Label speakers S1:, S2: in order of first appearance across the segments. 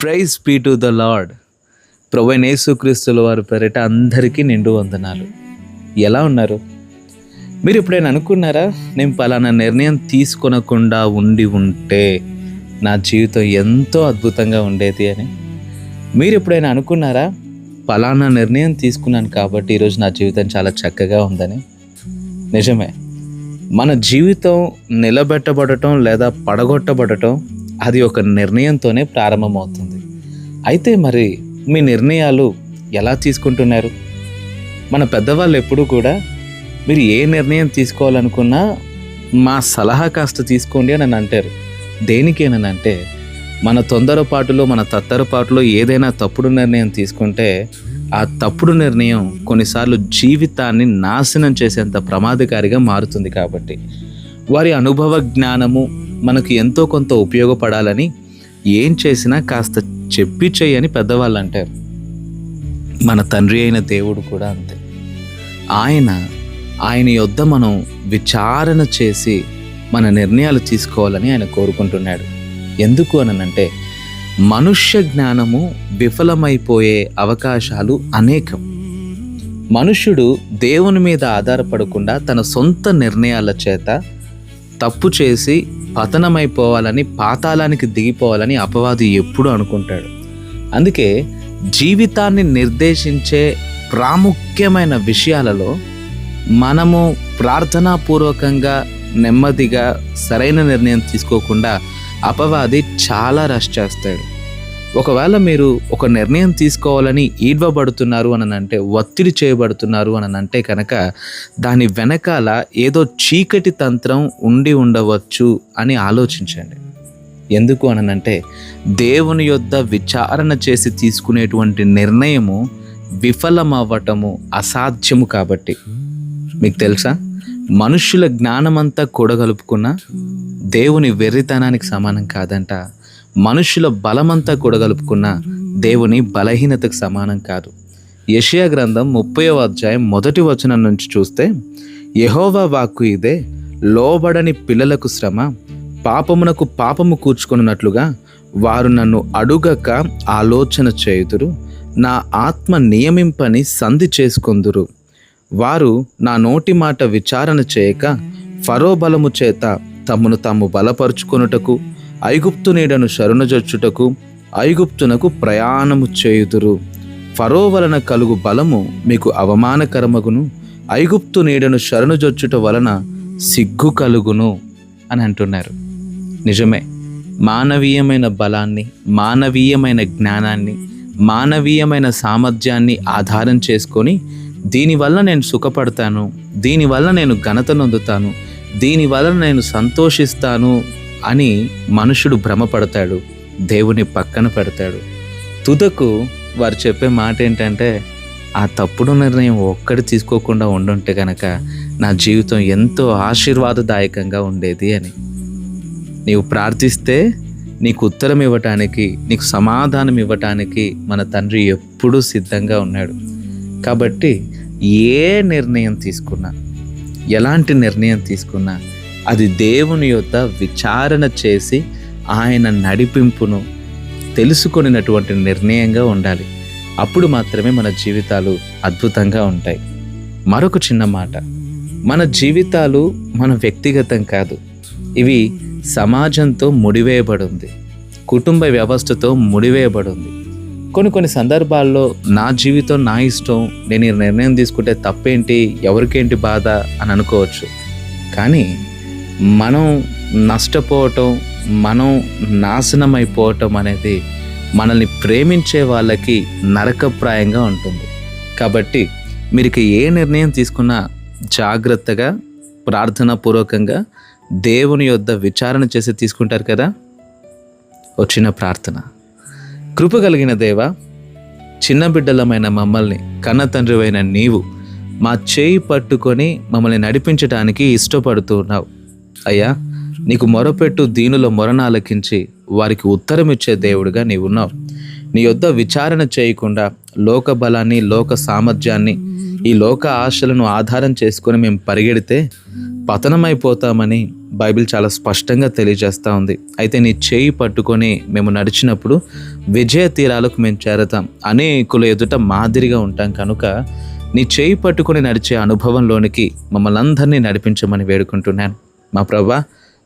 S1: Praise be to the Lord. ప్రభువైన యేసుక్రీస్తుల వారి పేరిట అందరికీ నిండు వందనాలు. ఎలా ఉన్నారు? మీరు ఎప్పుడైనా అనుకున్నారా, నేను పలానా నిర్ణయం తీసుకొనకుండా ఉంటే నా జీవితం ఎంతో అద్భుతంగా ఉండేది అని? మీరు ఎప్పుడైనా అనుకున్నారా, పలానా నిర్ణయం తీసుకున్నాను కాబట్టి ఈరోజు నా జీవితం చాలా చక్కగా ఉందని? నిజమే, మన జీవితం నిలబెట్టబడటం లేదా పడగొట్టబడటం అది ఒక నిర్ణయంతోనే ప్రారంభమవుతుంది. అయితే మరి మీ నిర్ణయాలు ఎలా తీసుకుంటున్నారు? మన పెద్దవాళ్ళు ఎప్పుడూ కూడా మీరు ఏ నిర్ణయం తీసుకోవాలనుకున్నా మా సలహా కాస్త తీసుకోండి అని అంటారు. దేనికేనంటే, మన తొందరపాటులో మన తత్తరపాటులో ఏదైనా తప్పుడు నిర్ణయం తీసుకుంటే ఆ తప్పుడు నిర్ణయం కొన్నిసార్లు జీవితాన్ని నాశనం చేసేంత ప్రమాదకారిగా మారుతుంది. కాబట్టి వారి అనుభవ జ్ఞానము మనకు ఎంతో కొంత ఉపయోగపడాలని ఏం చేసినా కాస్త చెప్పి చేయని పెద్దవాళ్ళు అంటారు. మన తండ్రి అయిన దేవుడు కూడా అంతే. ఆయన యొద్ద మనం విచారణ చేసి మన నిర్ణయాలు తీసుకోవాలని ఆయన కోరుకుంటున్నాడు. ఎందుకు అనంటే, మనుష్య జ్ఞానము విఫలమైపోయే అవకాశాలు అనేకం. మనుష్యుడు దేవుని మీద ఆధారపడకుండా తన సొంత నిర్ణయాల చేత తప్పు చేసి పతనమైపోవాలని, పాతాళానికి దిగిపోవాలని అపవాది ఎప్పుడూ అనుకుంటాడు. అందుకే జీవితాన్ని నిర్దేశించే ప్రాముఖ్యమైన విషయాలలో మనము ప్రార్థనాపూర్వకంగా నెమ్మదిగా సరైన నిర్ణయం తీసుకోకుండా అపవాది చాలా రష్ చేస్తాడు. ఒకవేళ మీరు ఒక నిర్ణయం తీసుకోవాలని ఈడ్వబడుతున్నారు అనంటే, ఒత్తిడి చేయబడుతున్నారు అనంటే కనుక దాని వెనకాల ఏదో చీకటి తంత్రం ఉండి ఉండవచ్చు అని ఆలోచించండి. ఎందుకు అనంటే, దేవుని యొద్ద విచారణ చేసి తీసుకునేటువంటి నిర్ణయము విఫలమవ్వటము అసాధ్యము. కాబట్టి మీకు తెలుసా, మనుష్యుల జ్ఞానమంతా కూడగలుపుకున్నా దేవుని వెర్రితనానికి సమానం కాదంట. మనుష్యుల బలమంతా కూడగలుపుకున్న దేవుని బలహీనతకు సమానం కాదు. యెషయా గ్రంథం 30వ అధ్యాయం 1వ వచనం నుంచి చూస్తే, యెహోవా వాక్కు ఇదే, లోబడని పిల్లలకు శ్రమ, పాపమునకు పాపము కూర్చుకొనున్నట్లుగా వారు నన్ను అడుగక ఆలోచన చేయుదురు, నా ఆత్మ నియమింపని సంధి చేసుకొందురు. వారు నా నోటి మాట విచారణ చేయక ఫరో బలము చేత తమను తాము బలపరుచుకొనుటకు, ఐగుప్తు నీడను శరణుజొచ్చుటకు ఐగుప్తునకు ప్రయాణము చేయుదురు. ఫరో వలన కలుగు బలము మీకు అవమానకరమగును, ఐగుప్తు నీడను శరణుజొచ్చుట వలన సిగ్గు కలుగును అని అంటున్నారు. నిజమే, మానవీయమైన బలాన్ని, మానవీయమైన జ్ఞానాన్ని, మానవీయమైన సామర్థ్యాన్ని ఆధారం చేసుకొని దీనివల్ల నేను సుఖపడతాను, దీనివల్ల నేను ఘనత నొందుతాను, దీనివల్ల నేను సంతోషిస్తాను అని మనుషుడు భ్రమపడతాడు, దేవుని పక్కన పెడతాడు. తుదకు వారు చెప్పే మాట ఏంటంటే, ఆ తప్పుడు నిర్ణయం ఒక్కటి తీసుకోకుండా ఉండుంటే కనుక నా జీవితం ఎంతో ఆశీర్వాదదాయకంగా ఉండేది అని. నీవు ప్రార్థిస్తే నీకు ఉత్తరం ఇవ్వటానికి, నీకు సమాధానం ఇవ్వటానికి మన తండ్రి ఎప్పుడూ సిద్ధంగా ఉన్నాడు. కాబట్టి ఏ నిర్ణయం తీసుకున్నా, ఎలాంటి నిర్ణయం తీసుకున్నా అది దేవుని యొద్ద విచారణ చేసి ఆయన నడిపింపును తెలుసుకొనినటువంటి నిర్ణయంగా ఉండాలి. అప్పుడు మాత్రమే మన జీవితాలు అద్భుతంగా ఉంటాయి. మరొక చిన్న మాట, మన జీవితాలు మన వ్యక్తిగతం కాదు, ఇవి సమాజంతో ముడివేయబడి ఉంది, కుటుంబ వ్యవస్థతో ముడివేయబడి ఉంది. కొన్ని సందర్భాల్లో నా జీవితం నా ఇష్టం, నేను ఈ నిర్ణయం తీసుకుంటే తప్పేంటి, ఎవరికేంటి బాధ అని అనుకోవచ్చు. కానీ మనం నష్టపోవటం, మనం నాశనం అయిపోవటం అనేది మనల్ని ప్రేమించే వాళ్ళకి నరకప్రాయంగా ఉంటుంది. కాబట్టి మీరు ఏ నిర్ణయం తీసుకున్నా జాగ్రత్తగా, ప్రార్థనాపూర్వకంగా దేవుని యొద్ద విచారణ చేసి తీసుకుంటారు కదా. వచ్చిన ప్రార్థన. కృప కలిగిన దేవా, చిన్న బిడ్డలమైన మమ్మల్ని కన్న తండ్రివైన నీవు మా చేయి పట్టుకొని మమ్మల్ని నడిపించడానికి ఇష్టపడుతున్నావు. అయ్యా, నీకు మొరపెట్టు దీనుల మొరను ఆలకించి వారికి ఉత్తరం ఇచ్చే దేవుడిగా నీవున్నావు. నీ యొద్ద విచారణ చేయకుండా లోక బలాన్ని, లోక సామర్థ్యాన్ని, ఈ లోక ఆశలను ఆధారం చేసుకొని మేము పరిగెడితే పతనమైపోతామని బైబిల్ చాలా స్పష్టంగా తెలియజేస్తూ ఉంది. అయితే నీ చేయి పట్టుకొని మేము నడిచినప్పుడు విజయ తీరాలకు మేము చేరతాం, అనేకుల ఎదుట మాదిరిగా ఉంటాం. కనుక నీ చేయి పట్టుకొని నడిచే అనుభవంలోనికి మమ్మల్ని అందరినీ నడిపించమని వేడుకుంటున్నాను. మా ప్రభువా,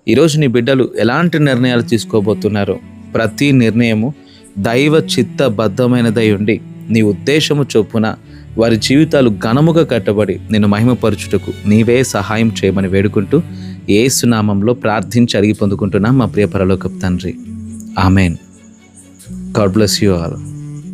S1: ఈరోజు నీ బిడ్డలు ఎలాంటి నిర్ణయాలు తీసుకోబోతున్నారో ప్రతి నిర్ణయము దైవ చిత్తబద్ధమైనదై ఉండి నీ ఉద్దేశము చొప్పున వారి జీవితాలు ఘనముగా కట్టబడి నిన్ను మహిమపరచుటకు నీవే సహాయం చేయమని వేడుకుంటూ యేసు నామములో ప్రార్థించి అడిగి పొందుకుంటున్నాం మా ప్రియ పరలోకపు తండ్రి. Amen. God bless you all.